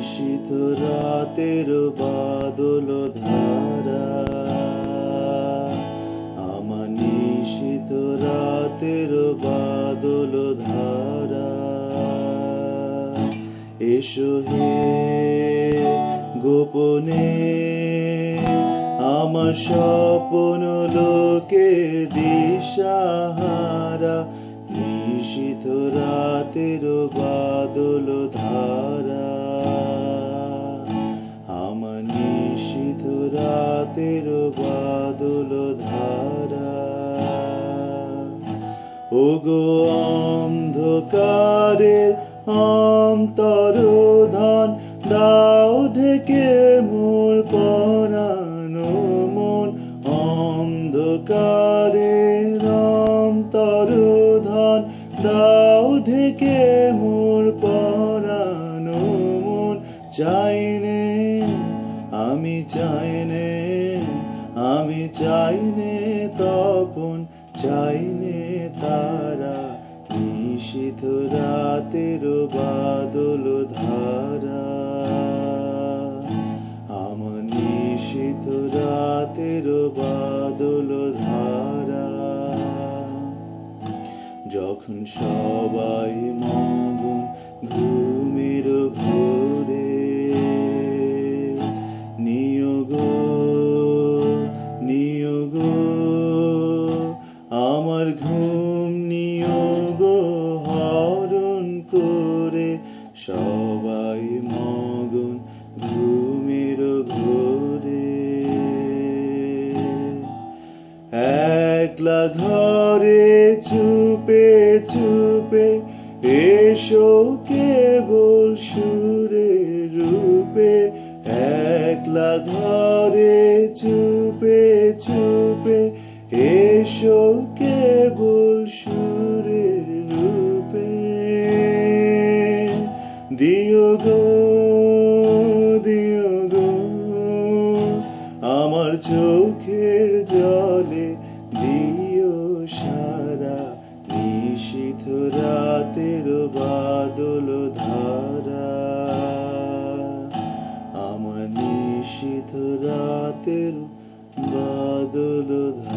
নিশীথ রাতের বাদল ধারা, আমার নিশীথ রাতের বাদল ধারা। এসো হে গোপনে আমার স্বপ্ন লোকের দিশাহারা, নিশীথ রাতের বাদল ধারা, আমার নিশীথ রাতের বাদল ধারা। ওগো অন্ধকারের অন্তরধান, দাও ঢেকে মোর পরানো মন। অন্ধকারের অন্তরধান, দাও ঢেকে মোর পরানো মন। চাইনে আমি চাইনে, আমি চাইনে তপন, চাইনে তারা, নিশীথ রাতের বাদল ধারা, আমার নিশীথ রাতের বাদল ধারা। যখন সবাই মগন ঘুমের ঘোরে, নিয়োগ নিয়োগ আমার ঘুম নিয়োগ হরণ করে। সবাই মগন ঘুমের ঘোরে, একলা ঘরে চুপে চুপে এসো কেবল সুরে রূপে। একলা ঘরে চুপে চুপে এসো কেবল সুরে রূপে। দিও গো দিও গো আমার চোখের জলে দিও সারা, নিশীথ রাতের বাদল ধারা, আমার নিশীথ রাতের বাদল ধারা।